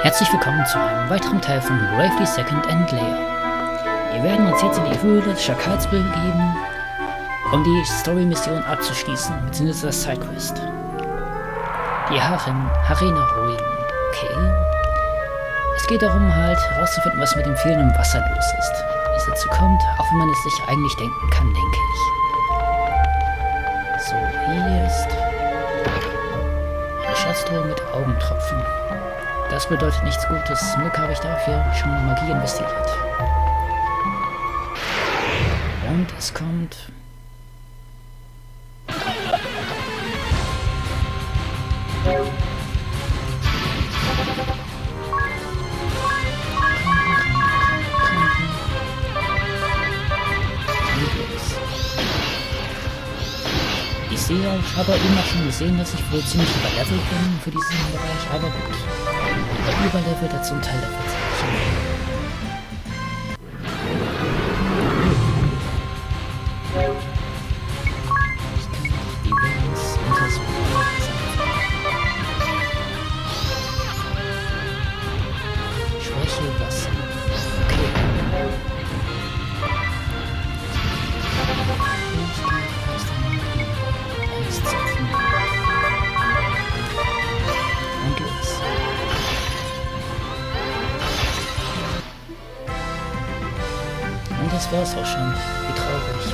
Herzlich willkommen zu einem weiteren Teil von Bravely Second and Layer. Wir werden uns jetzt in die Höhle des Schakals begeben, um die Story-Mission abzuschließen, beziehungsweise das Sidequest. Die Harena-Ruinen. Okay. Es geht darum halt herauszufinden, was mit dem fehlenden Wasser los ist. Wie es dazu kommt, auch wenn man es sich eigentlich denken kann, denke ich. So, hier ist eine Schatztruhe mit Augentropfen. Das bedeutet nichts Gutes. Zum Glück habe ich dafür schon Magie investiert. Und es kommt... Ich sehe, ich habe eben auch schon gesehen, dass ich wohl ziemlich überlevelt bin für diesen Bereich, aber gut. Überlevelt er zum Teil der Verzeichnis. Die Wings und das Schwäche Wasser. Okay. Und los. Und das war's auch schon. Wie traurig.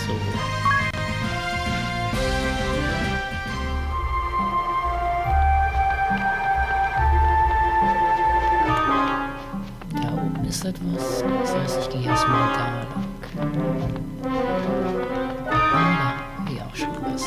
So. Da oben ist etwas. Das heißt, ich gehe erstmal da lang. Ah, da. Hier auch schon was.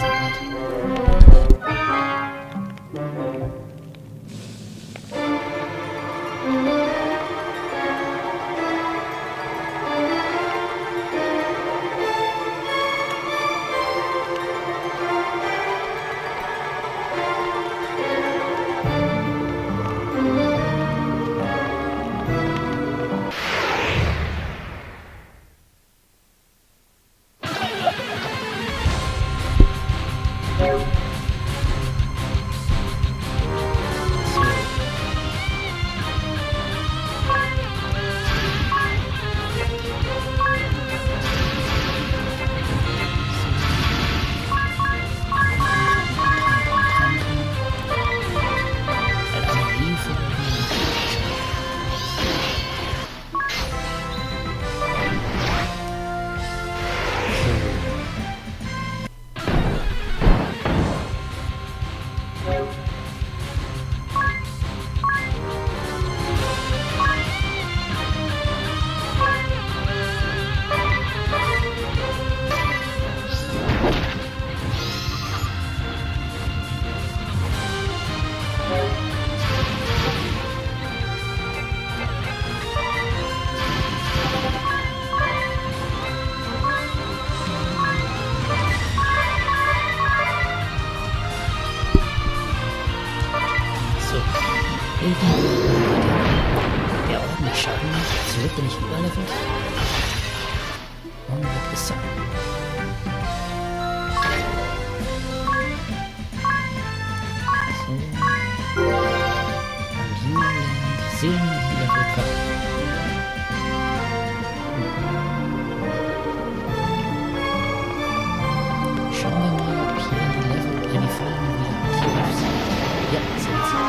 Der ordentlich Schaden macht. Zurück bin ich überlevelt. Und weg ist er. So. Und Seelenlevel 3. Schauen wir mal, ob hier die Level, die Fallen wieder aktiv sind. Ja, sind sie.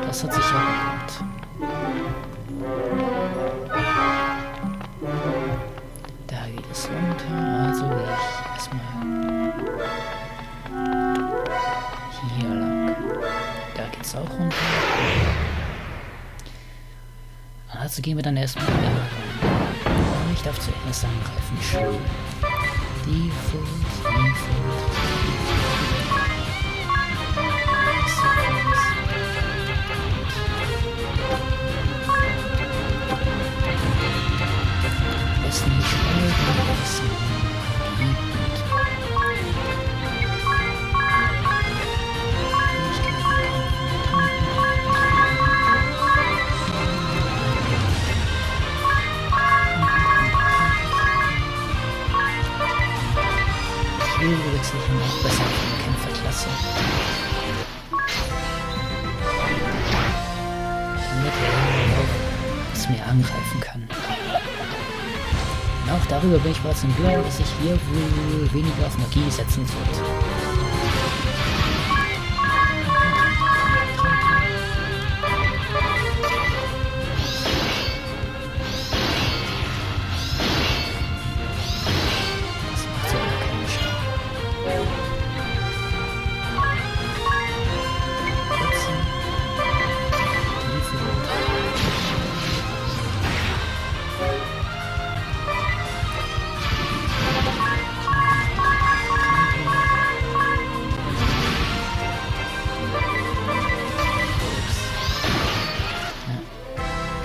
Das hat sich ja gelohnt. Da geht es runter, also gehe ich erstmal hier lang. Da geht's auch runter. Also gehen wir dann erstmal da rein. Ich darf zuerst angreifen. Schön. Die Foot. Besten nicht zusätzlichen auch besser von der Kämpferklasse. Damit er auch was mehr angreifen kann. Und auch darüber bin ich bereits im Bilde, dass ich hier wohl weniger auf Magie setzen sollte.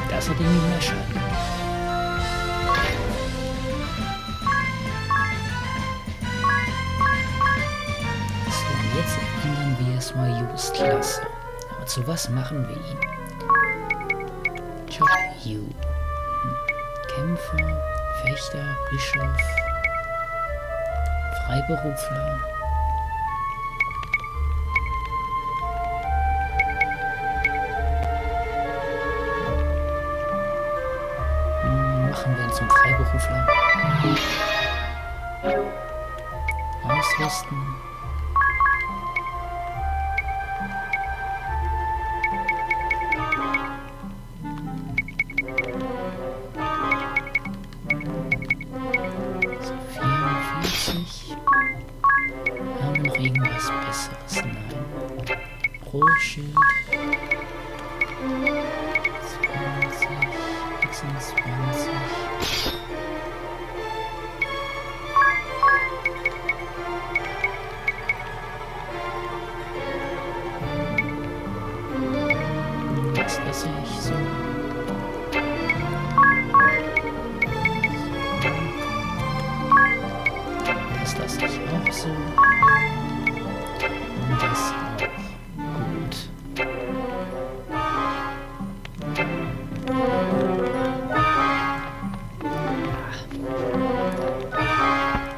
Das hat irgendwie mehr Schaden. So, und jetzt ändern wir es mal Use-Klasse. Aber zu was machen wir ihn? Job U. Kämpfer, Fechter, Bischof, Freiberufler. Machen wir ihn zum Freiberufler. Ausrüsten. So, 44. Haben wir noch irgendwas Besseres? Nein. Rohschild. 20. 26. Das lasse ich so. Das lasse ich auch so. Und das auch. Gut.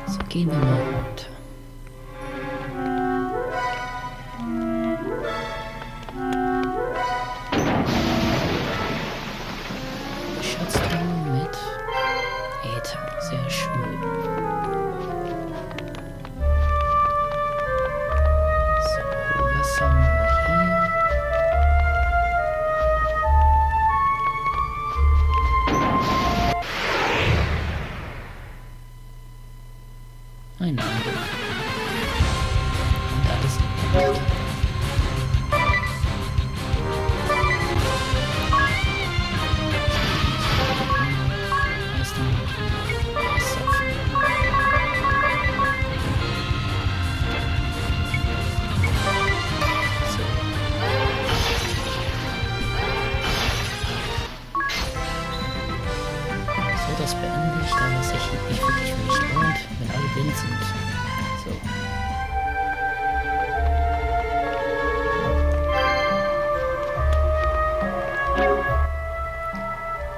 So, gehen wir mal runter. Schatztruhe mit Äther. Sehr schön. So, was haben wir hier? Ein Angriff. Und alles gemacht. So, das beende ich, da es sich nicht wirklich für mich lohnt, wenn alle blind sind. So.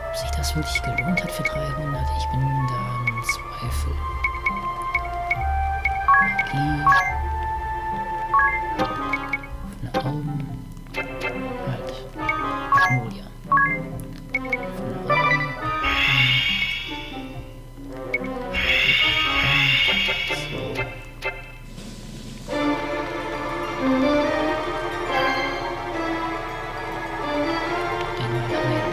Ob sich das wirklich gelohnt hat für 300, ich bin da im Zweifel. Magie. Offene Augen. Halt. Magnolia. Offene Augen. So. Einmal heilen.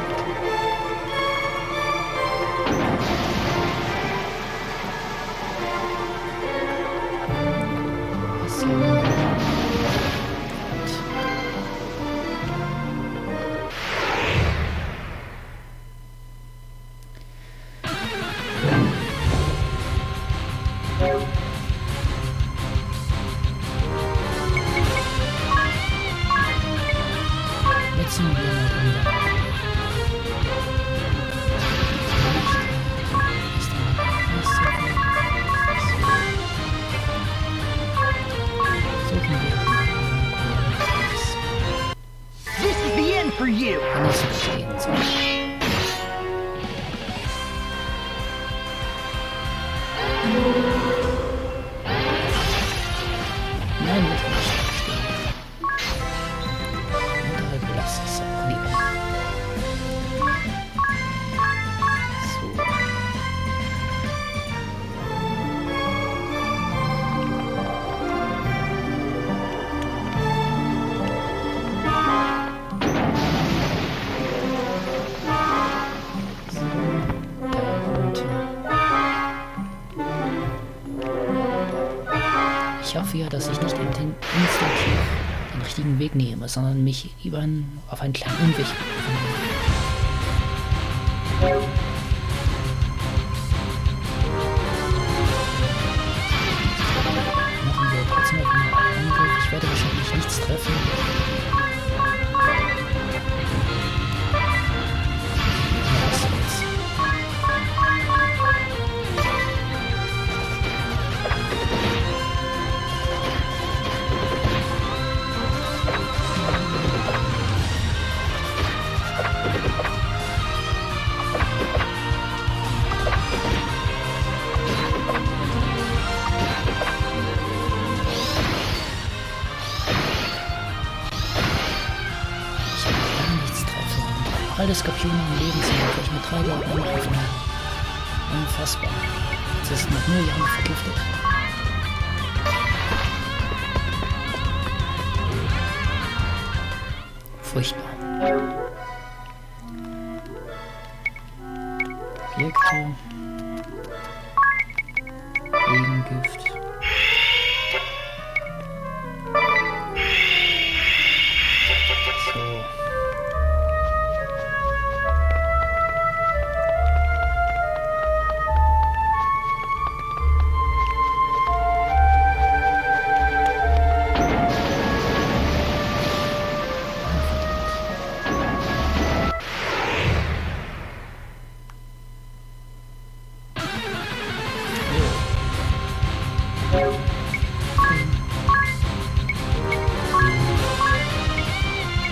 Was haben wir noch? Nutzen wir mal den Suchen wir This is the end for you. wenn es verstehen soll. Ich hoffe ja, dass ich nicht instinktiv den richtigen Weg nehme, sondern mich lieber auf einen kleinen Umweg befinde. Machen wir trotzdem noch einen Angriff. Ich werde wahrscheinlich nichts treffen. Alle Skorpione am Leben sind, welche ich mit 3 Jahren angegriffen habe. Unfassbar. Jetzt ist nach 0 Jahren vergiftet. Furchtbar. Objekte. Gegengift. So.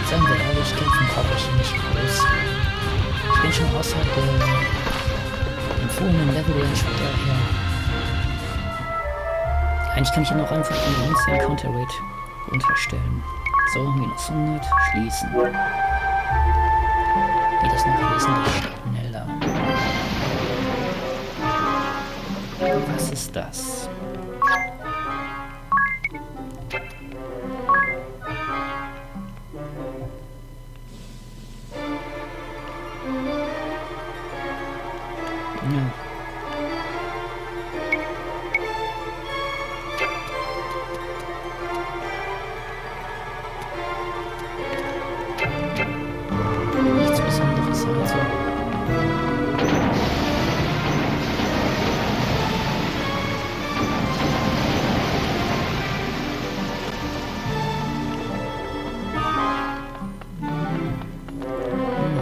Seien wir ehrlich, kämpfen brauche ich nicht groß. Ich bin schon außerhalb der empfohlenen Level Range von daher. Eigentlich kann ich ja noch einfach die Instant Encounter Rate unterstellen. So, minus 100, schließen. Geht das noch wesentlich schneller. Was ist das? Ja. Nichts Besonderes also.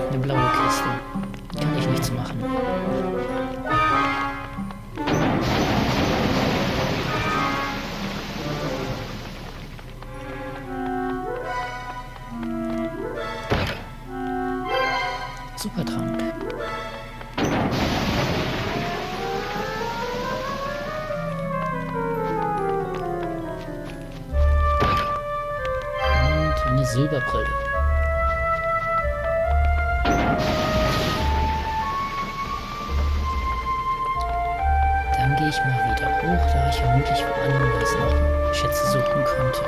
Eine blaue Kiste. Kann ich nichts machen. Supertrank. Und eine Silberbrille. Dann gehe ich mal wieder hoch, da ich vermutlich woanders noch Schätze suchen könnte.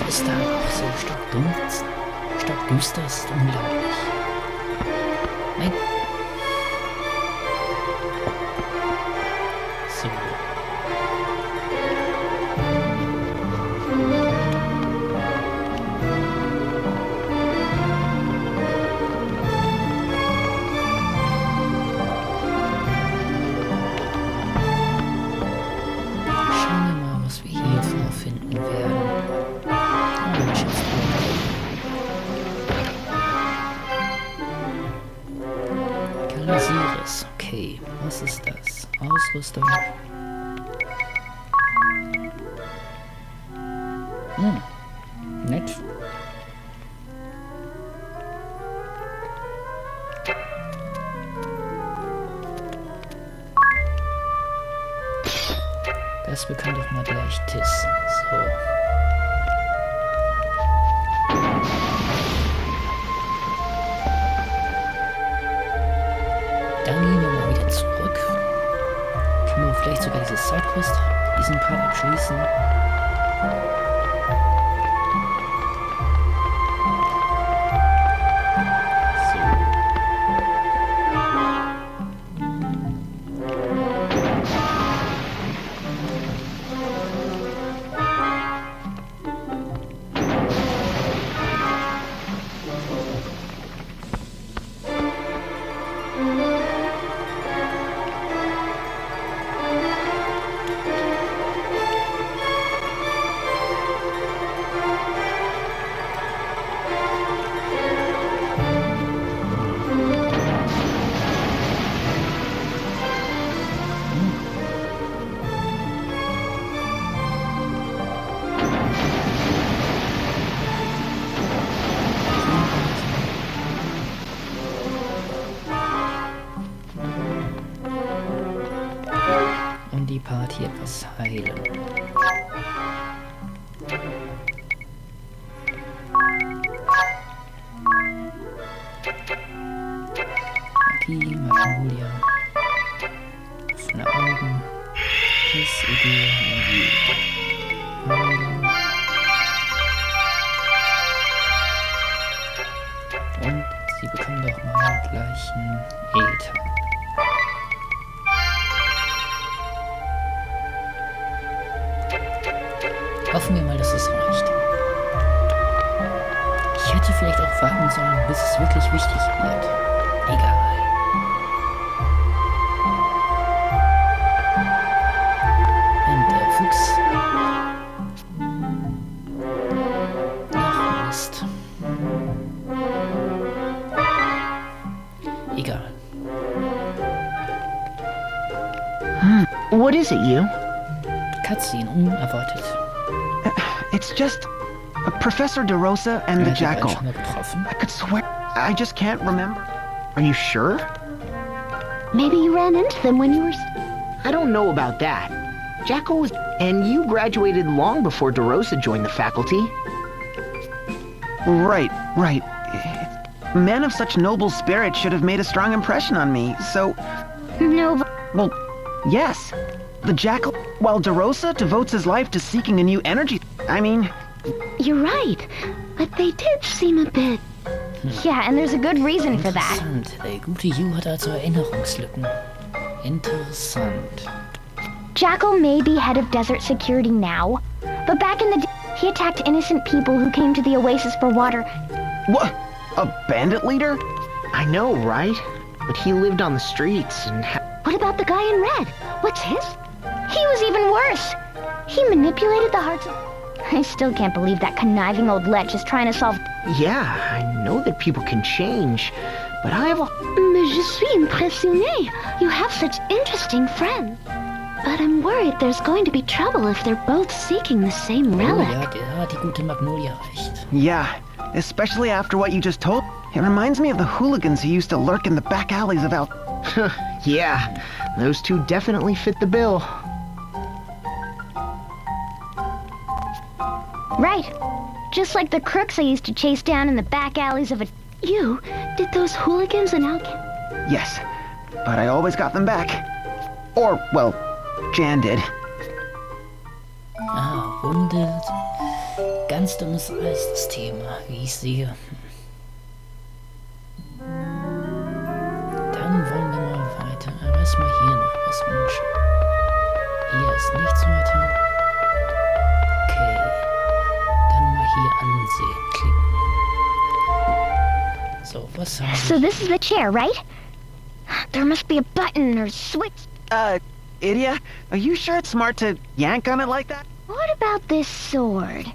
Ist da auch so stockdüster, ist unglaublich. Nein. So. Schauen wir mal, was wir hier vorfinden werden. Kalasiris, okay, was ist das? Ausrüstung. Nett. Das bekommt doch mal gleich Tiss. So. sogar diese Sidequest, diesen Part abschließen. Die Party etwas heilen. Magie, Magnolia, offene Augen, Idee, heilen. Und sie bekommen doch mal gleich einen Äther. Hoffen wir mal, dass es reicht. Ich hätte vielleicht auch warten sollen, bis es wirklich wichtig wird. Egal. Und der Fuchs. Ach Mist. Egal. What is it, you? Cutscene, unerwartet. It's just Professor DeRosa and the jackal. Schon mal getroffen. I could swear, I just can't remember. Are you sure? Maybe you ran into them when you were... I don't know about that. Jackal was... And you graduated long before DeRosa joined the faculty. Right. A man of such noble spirit should have made a strong impression on me, so... No, Well, yes. The jackal, while DeRosa devotes his life to seeking a new energy... I mean... you're right. But they did seem a bit... Yeah, and there's a good reason for that. Interessant. Der gute Yu hat also Erinnerungslücken. Interessant. Jackal may be head of desert security now, but back in the day, he attacked innocent people who came to the oasis for water. What? A bandit leader? I know, right? But he lived on the streets and... What about the guy in red? What's his? He was even worse. He manipulated the hearts of... I still can't believe that conniving old lech is trying to solve... Yeah, I know that people can change, but I have a... Mais je suis impressionnée. You have such interesting friends. But I'm worried there's going to be trouble if they're both seeking the same relic. Oh ja, der hat die gute Magnolia recht. Yeah, especially after what you just told. It reminds me of the hooligans who used to lurk in the back alleys of Yeah, those two definitely fit the bill. Right. Just like the crooks I used to chase down in the back alleys of a... You? Did those hooligans and Yes, but I always got them back. Or, well, Jan did. Ah, wundelt. Ganz dummes Eis, das Thema, wie ich sehe. Dann wollen wir mal weiter. Erstmal hier noch was wünschen. Hier ist nichts weiter. Okay. Dann mal hier ansehen klicken. So, was haben So wir? this is the chair, right? There must be a button or switch. Idia, are you sure it's smart to yank on it like that? What about this sword?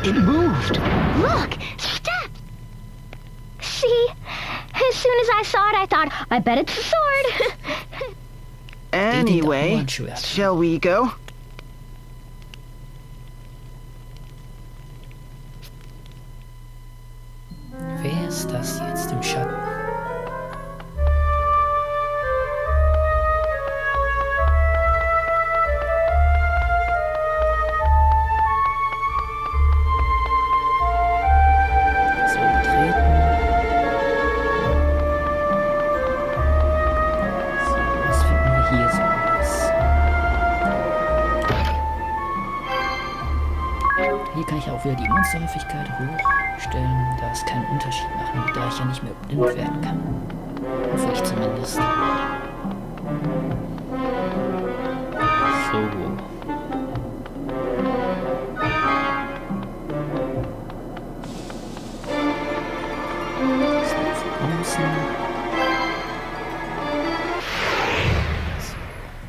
It moved. Look! Step! See? As soon as I saw it, I thought, I bet it's a sword. Anyway, Orangeschwert. shall we go? Wer ist das jetzt im Schatten? So, betreten. auch wieder die Monsterhäufigkeit hochstellen, da es keinen Unterschied machen, da ich ja nicht mehr blind werden kann. Hoffe ich zumindest. So.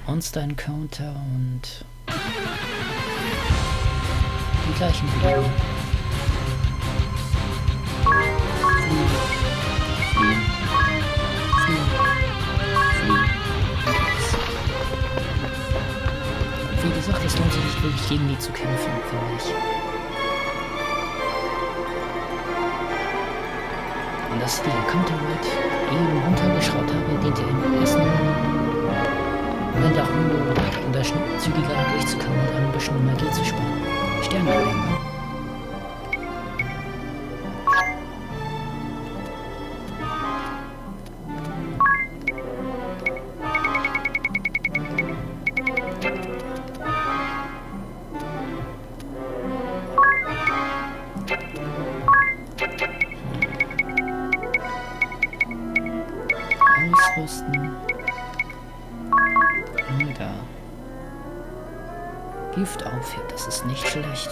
Monster Encounter und die gleichen wieder. Fliehen. Wie gesagt, es lohnt sich nicht wirklich gegen die zu kämpfen, finde ich. Und dass ich die Encounter Rate eben runtergeschraubt habe, diente im ersten wenn der auch nur um da zügiger durchzukommen und ein bisschen Magie zu sparen. Sterne einnehmen. Ausrüsten. Da. Gift aufhebt, das ist nicht schlecht.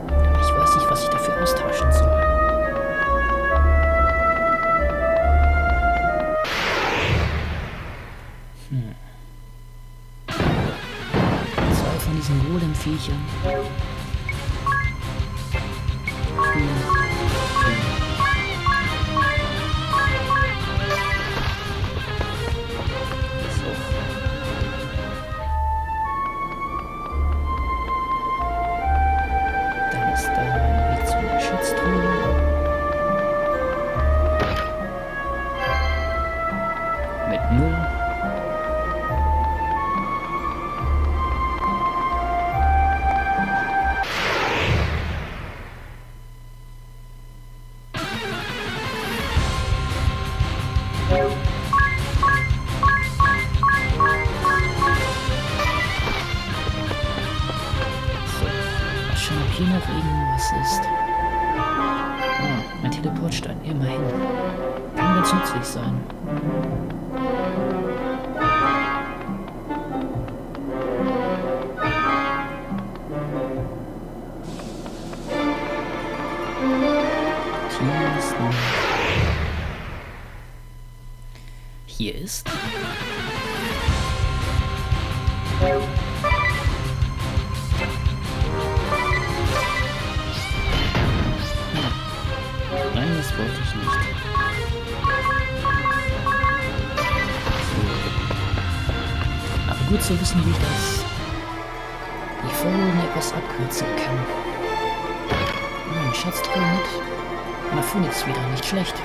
Aber ich weiß nicht, was ich dafür austauschen soll. Zwei von diesen Golem-Viechern. Hier noch irgendwas ist. Ah, ein Teleportstein, immerhin. Kann ganz nützlich sein. Hier ist. Nein, das wollte ich nicht. So. Aber gut zu wissen, wie ich das die Folgen etwas abkürzen kann. Schatztruhe mit. Na, Phoenix wieder, nicht schlecht.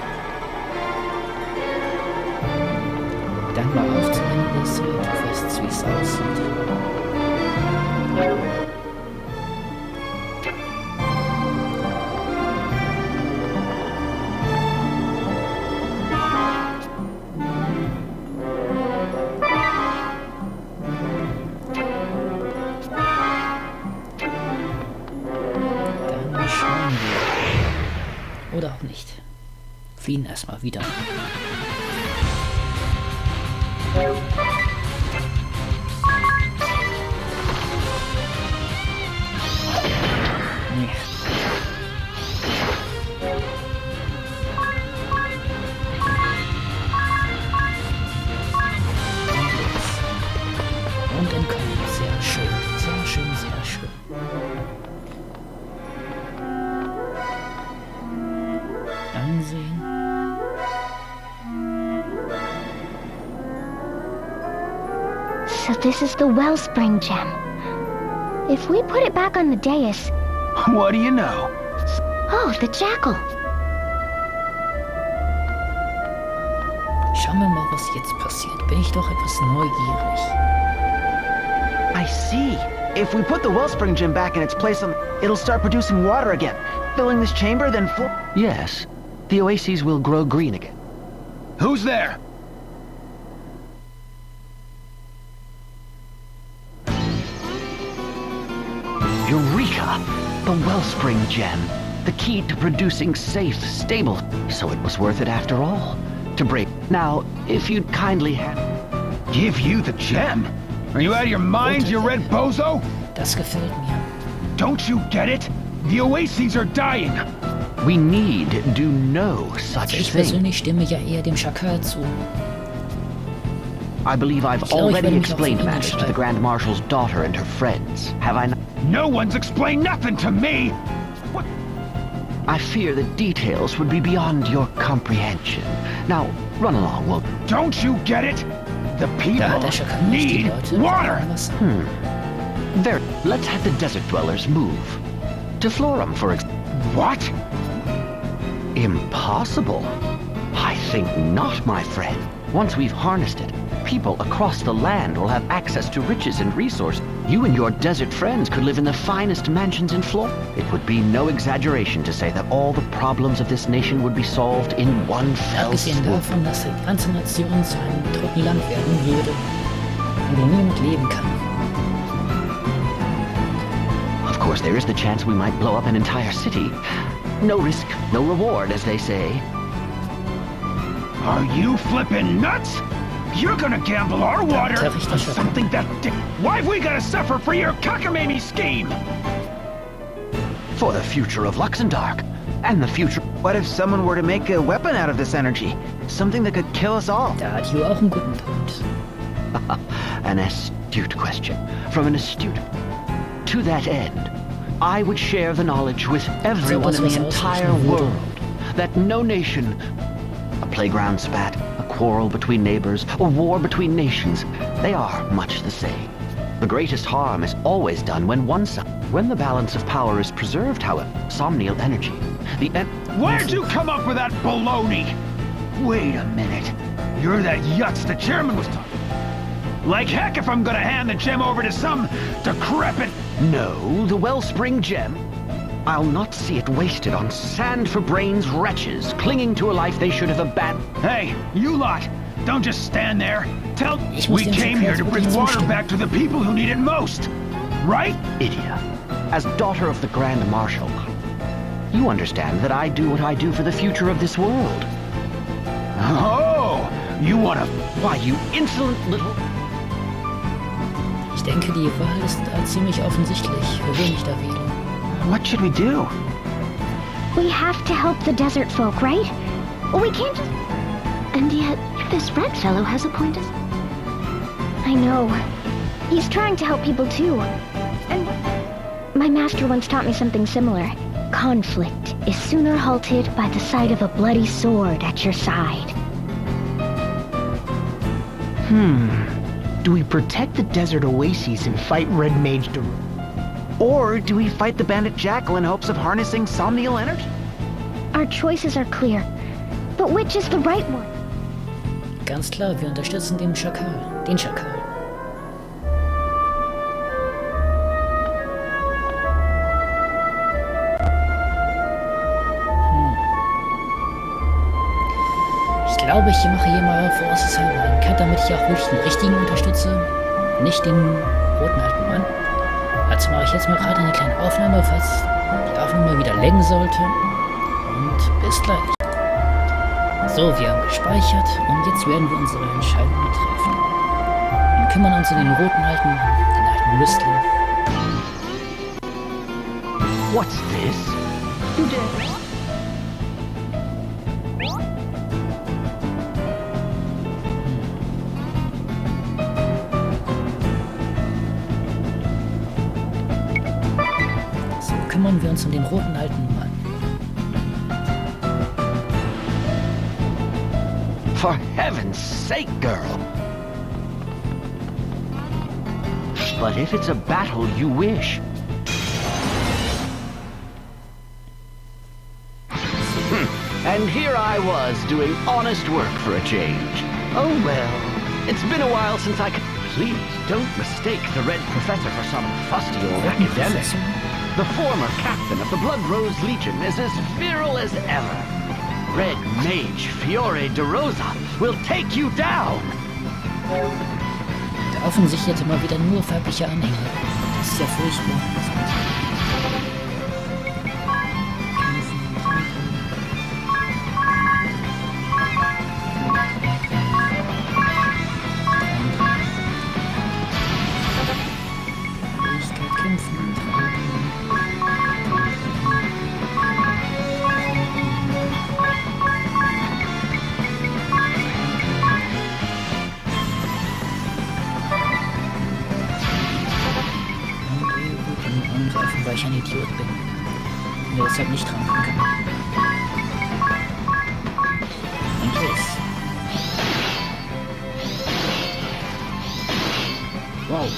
Dann mal auf zum Ende der Szene, du weißt, wie es aussieht. Dann schauen wir. Oder auch nicht. Fliehen erstmal wieder. Und entkommen. Sehr schön, sehr schön, sehr schön. Ansehen. So this is the wellspring gem. If we put it back on the dais... What do you know? Oh, the jackal. Schauen wir mal, was jetzt passiert. Bin ich doch etwas neugierig. I see. If we put the wellspring gem back in its place, it'll start producing water again, filling this chamber, then Yes, the oases will grow green again. Who's there? Eureka! The wellspring gem. The key to producing safe, stable. So it was worth it after all. To break. Now, if you'd kindly have... Give you the gem? Are you out of your mind, you red bozo? Das gefällt mir. Don't you get it? The oases are dying. We need do no such Ich thing. persönlich stimme ja eher dem Schakal zu. I believe I've glaube, ich already werde mich auch explained für ihn matters to the entscheiden. Grand Marshal's daughter and her friends. Have I not? No one's explained nothing to me. What? I fear the details would be beyond your comprehension. Now, run along, won't you? Don't you get it? The Da hat der people Schakal nicht die need Leute. water. Was? There, let's have the desert dwellers move. To Florum, for example. What? Impossible? I think not, my friend. Once we've harnessed it, people across the land will have access to riches and resources. You and your desert friends could live in the finest mansions in Florida. It would be no exaggeration to say that all the problems of this nation would be solved in one fell Abgesehen swoop. davon, dass die ganze Nation zu einem toten Land werden würde, in dem niemand leben kann. Of course, there is the chance we might blow up an entire city. No risk, no reward, as they say. Are you flipping nuts? You're gonna gamble our water Der Richter on schon. something that... Why've we gotta suffer for your cockamamie scheme? For the future of Luxembourg, and the future... What if someone were to make a weapon out of this energy? Something that could kill us all? Da hat Hugh auch einen guten Punkt. An astute question. From an astute... To that end, I would share the knowledge with everyone in the entire world that no nation... A playground spat, a quarrel between neighbors, a war between nations, they are much the same. The greatest harm is always done when one side... When the balance of power is preserved, however, somnial energy, Where'd you come up with that baloney? Wait a minute. You're that yutz the chairman was talking. Like heck if I'm gonna hand the gem over to some decrepit... No, the wellspring gem. I'll not see it wasted on sand-for-brains wretches clinging to a life they should have abandoned. Hey, you lot, don't just stand there. Tell... Ich muss We dem came here to bring Verkehrsmittel water zustimmen. back to the people who need it most. Right? Idiot. As daughter of the Grand Marshal, you understand that I do what I do for the future of this world. Oh, you wanna... Why, you insolent little... Ich denke, die Wahl ist ziemlich offensichtlich, für wen ich da wähle. What should we do? We have to help the desert folk, right? Well, we can't just... And yet, this red fellow has a point as... I know. He's trying to help people too. And my master once taught me something similar. Conflict is sooner halted by the sight of a bloody sword at your side. Do we protect the desert oases and fight Red Mage Dor? Or do we fight the bandit Jackal in hopes of harnessing somnial energy? Our choices are clear. But which is the right one? Ganz klar, wir unterstützen den Schakal. Den Schakal. Ich glaube, ich mache hier mal voraushalber einen Cut, damit ich auch wirklich den richtigen unterstütze. Nicht den roten alten Mann. Also mache ich jetzt mal gerade eine kleine Aufnahme, falls die Aufnahme wieder laggen sollte. Und bis gleich. So, wir haben gespeichert und jetzt werden wir unsere Entscheidungen treffen. Wir kümmern uns um den roten alten Mann, den alten Lüstling. What's this? You did. So, kümmern wir uns um den roten alten Mann. For heaven's sake, girl! But if it's a battle you wish... And here I was, doing honest work for a change. Oh well, it's been a while since I could... Please, don't mistake the Red Professor for some fusty old academic. The former captain of the Blood Rose Legion is as virile as ever. Red Mage Fiore de Rosa will take you down! Da offensichtlich jetzt immer wieder nur weibliche Anhänger. Das ist ja furchtbar. weil ich ein Idiot bin. Und wir deshalb nicht ranken können. Und los. Wow.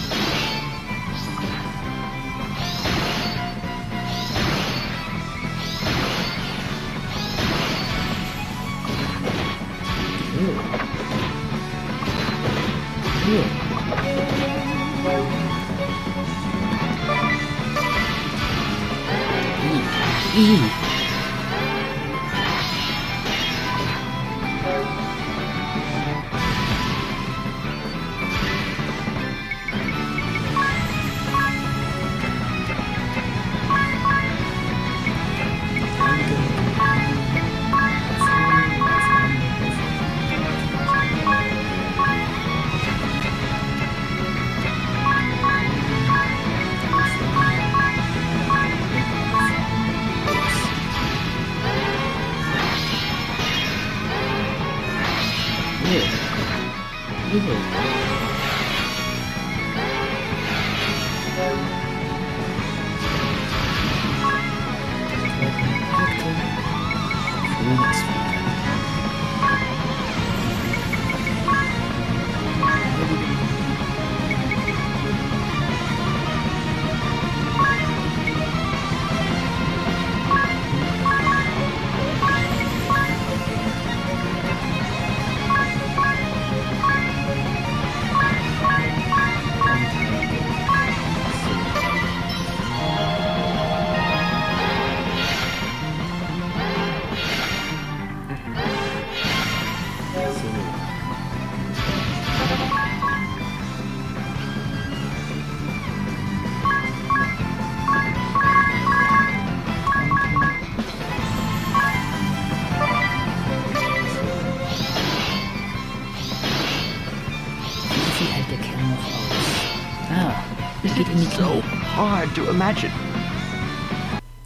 So hard to imagine.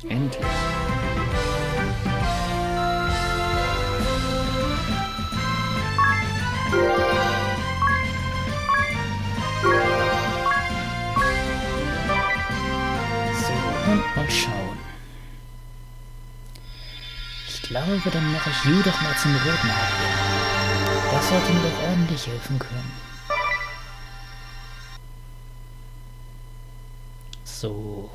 Endlich. So, und mal schauen. Ich glaube, dann mache ich You doch mal zum roten Magier. Das sollte mir doch ordentlich helfen können. So.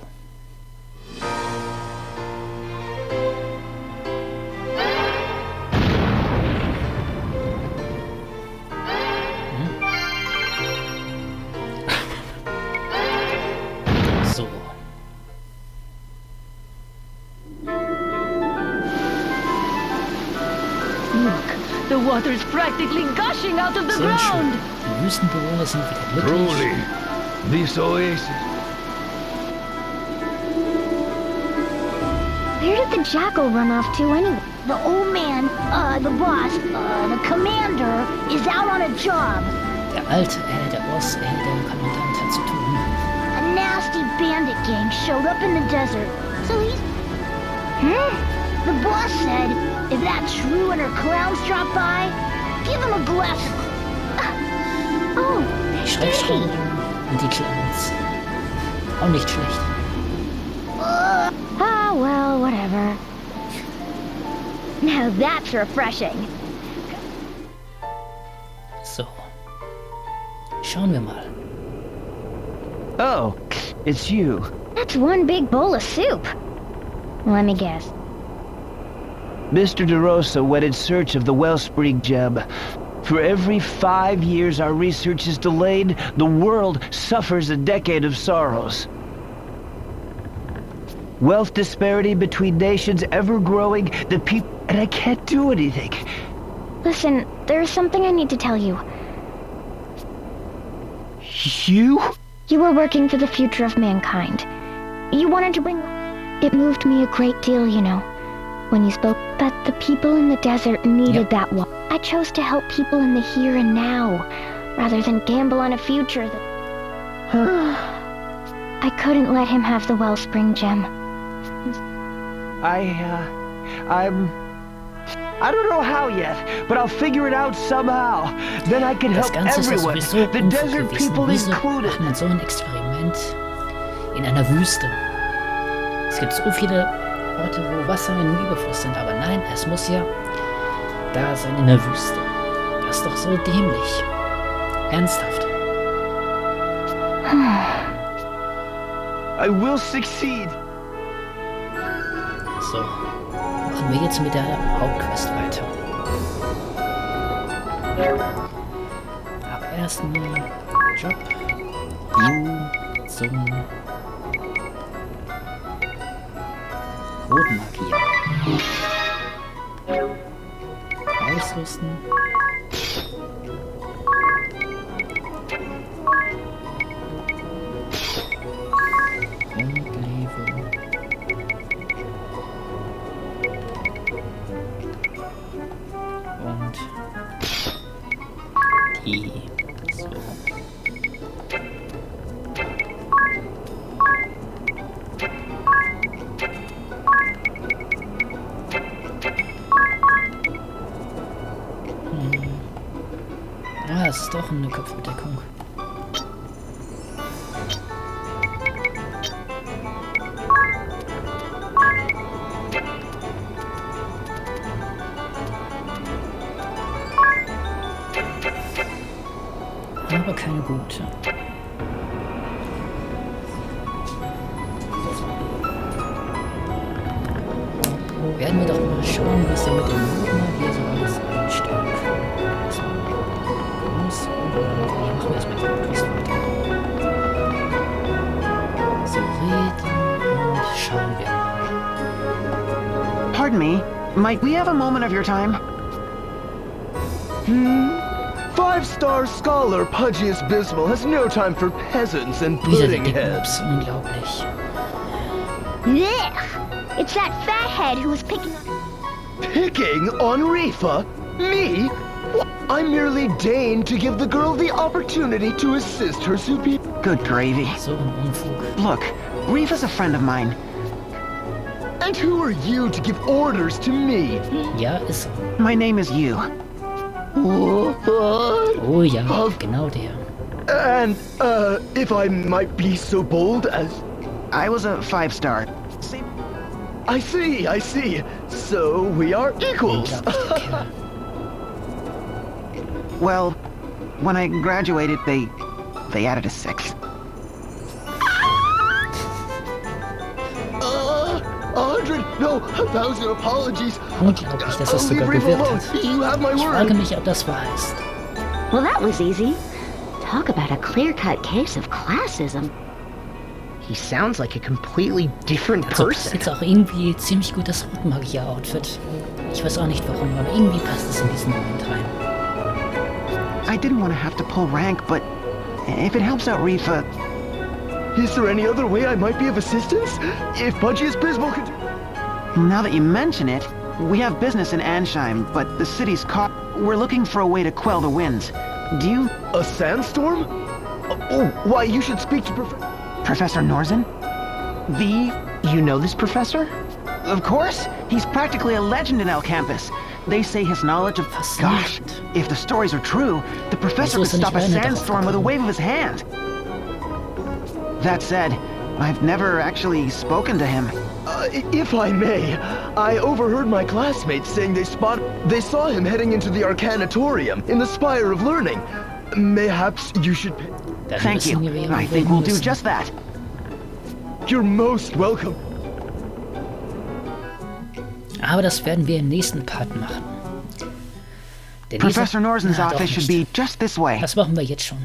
So. Look, the water's practically gushing out of the Sehr schön. ground. Die Wüstenbewohner sind wieder glücklich. Truly, this oasis. Where did the jackal run off to anyway? The old man, the boss, the commander, is out on a job. Der alte, der Boss, der Kommandant hat zu tun. A nasty bandit gang showed up in the desert, so he's... The boss said, if that shrew and her clowns drop by, give them a glass of... Oh, Die Schreckschreien und die Clowns. Auch nicht schlecht. well, whatever. Now that's refreshing. So. Schauen wir mal. Oh, it's you. That's one big bowl of soup. Let me guess. Mr. DeRosa went in search of the wellspring gem. For every 5 years our research is delayed, the world suffers a decade of sorrows. Wealth disparity between nations ever growing, the people... And I can't do anything. Listen, there's something I need to tell you. You? You were working for the future of mankind. You wanted to bring... It moved me a great deal, you know, when you spoke that the people in the desert needed that one. I chose to help people in the here and now, rather than gamble on a future that... I couldn't let him have the wellspring gem. I don't know how yet, but I'll figure it out somehow. Then I can help everyone, the desert people included. Macht man so ein Experiment in einer Wüste. Es gibt so viele Orte, wo Wasser in Überfluss sind, aber nein, es muss ja da sein in der Wüste. Das ist doch so dämlich. Ernsthaft. I will succeed. So, machen wir jetzt mit der Hauptquest weiter. Aber erstmal Job. Zum roten markieren. Ausrüsten. Und Level. Und die. So. Ah, es ist doch eine Kopfbedeckung. Aber keine gute. Werden wir doch mal schauen, was wir mit dem Noten hier so alles einstellen können. Hier machen wir erstmal die Quest weiter. So reden und schauen wir mal. Pardon me, might we have a moment of your time? Five-star scholar Pudgius Bismal has no time for peasants and Wieder die pudding dicken heads. Ups, unglaublich. Blech! It's that fathead who was picking on... Picking on Rifa? Me? I merely deigned to give the girl the opportunity to assist her superior. Good gravy. So ein Unfug. Look, Rifa's a friend of mine. And who are you to give orders to me? Ja, ist er. My name is Yu. Oh ja, genau der. And, if I might be so bold as... I was a 5-star. I see. So we are equals. Unglaublich, der Kerl. Well, when I graduated, they added a 6. 100, no, 1,000 apologies. Unglaublich, dass das I'll sogar leave Rifa gewirkt alone. hat. You have my Ich frage word. mich, ob das wahr ist. Well, that was easy. Talk about a clear-cut case of classism. He sounds like a completely different Also passt person. jetzt auch irgendwie ziemlich gut das Rotmagier-Outfit. Ich weiß auch nicht warum, aber irgendwie passt es in diesen Moment rein. I didn't want to have to pull rank, but if it helps out Rifa... Is there any other way I might be of assistance? If Pudgius Bismal could... Now that you mention it, we have business in Ansheim, but the city's caught. We're looking for a way to quell the winds. Do you... A sandstorm? Oh, why, you should speak to Professor Norzen? You know this professor? Of course. He's practically a legend in El Campus. They say his knowledge of... Gosh, Faszinierend. if the stories are true, the professor Wieso could ist er nicht stop a alleine darauf sandstorm with a gekommen? wave of his hand. That said, I've never actually spoken to him. If I may, I overheard my classmates saying they saw him heading into the Arcanatorium in the Spire of Learning. Mayhaps you should pay... Dann Thank you. wissen wir, I wo think wir we'll do müssen. just that. You're most welcome. Aber das werden wir im nächsten Part machen. Denn Professor Norzen's Na, doch office should nicht. be just this way. Das machen wir jetzt schon.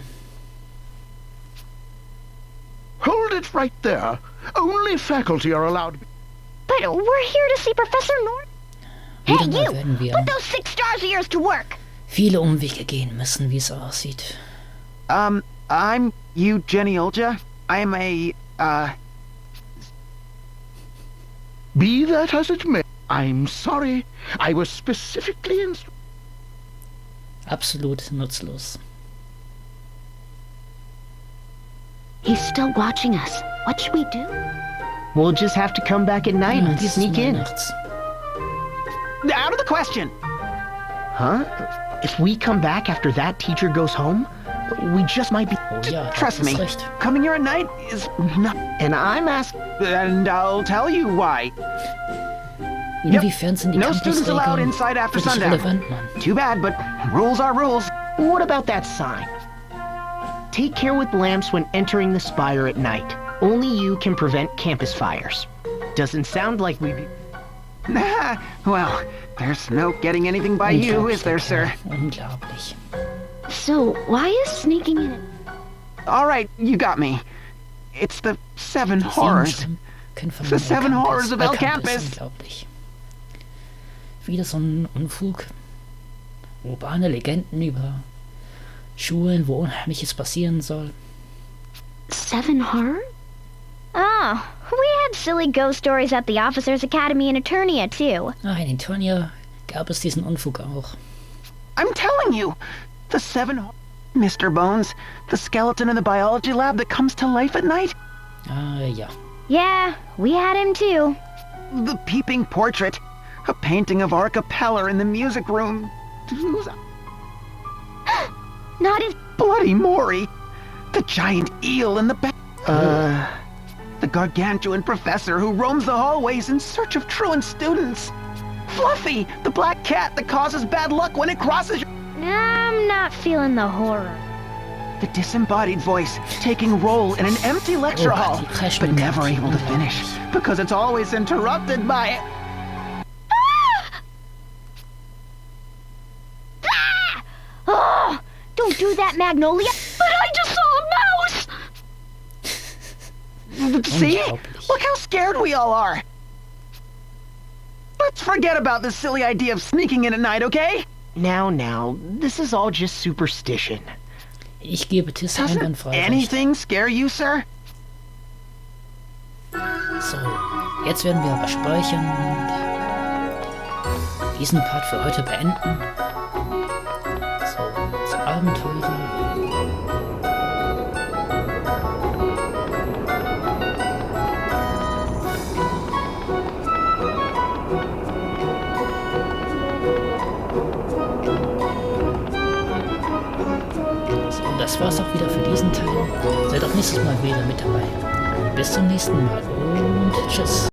Hold it right there. Only faculty are allowed. But we're here to see Professor Norton. Hey, Wieder mal you! werden wir Put those 6 stars of yours to work! viele Umwege gehen müssen, wie es aussieht. I'm Yu Geniolja. I'm a, Be that as it may, I'm sorry. I was specifically instructed. Absolut nutzlos. He's still watching us. What should we do? We'll just have to come back at night Ja, and dieses sneak Mal in. nachts. Out of the question! Huh? If we come back after that teacher goes home, We just might be... Oh ja, da Trust hast me, recht. coming here at night is not... And I'm asking... And I'll tell you why. Inwiefern sind die No students allowed Campusregeln inside after für dich sundown. relevant, Mann? Too bad, but rules are rules. What about that sign? Take care with lamps when entering the spire at night. Only you can prevent campus fires. Doesn't sound like we... Well, there's no getting anything by you, is there, sir? Unglaublich. So, why is sneaking in? All right, you got me. It's the seven horrors. The seven horrors of El Campus. Unglaublich. Wieder so ein Unfug. Urbane Legenden über Schulen, wo Unheimliches passieren soll. 7 horror? Oh, we had silly ghost stories at the Officers' Academy in Eternia, too. In Eternia gab es diesen Unfug auch. I'm telling you, the seven... Mr. Bones, the skeleton in the biology lab that comes to life at night? Ja. Yeah, we had him, too. The peeping portrait. A painting of Archipelago in the music room. Not his... Bloody Maury. The giant eel in the back. The gargantuan professor who roams the hallways in search of truant students. Fluffy, the black cat that causes bad luck when it crosses your... I'm not feeling the horror. The disembodied voice taking role in an empty lecture hall, but never able to finish because it's always interrupted by... Oh, don't do that, Magnolia. But I just saw a mouse. See? Look how scared we all are. Let's forget about this silly idea of sneaking in at night, okay? Now, this is all just superstition. Ich gebe Tissa einwandfrei recht. Anything scare you, sir? So, jetzt werden wir aber speichern und diesen Part für heute beenden. So, das Abenteuer. Das war's auch wieder für diesen Teil. Seid auch nächstes Mal wieder mit dabei. Bis zum nächsten Mal und tschüss.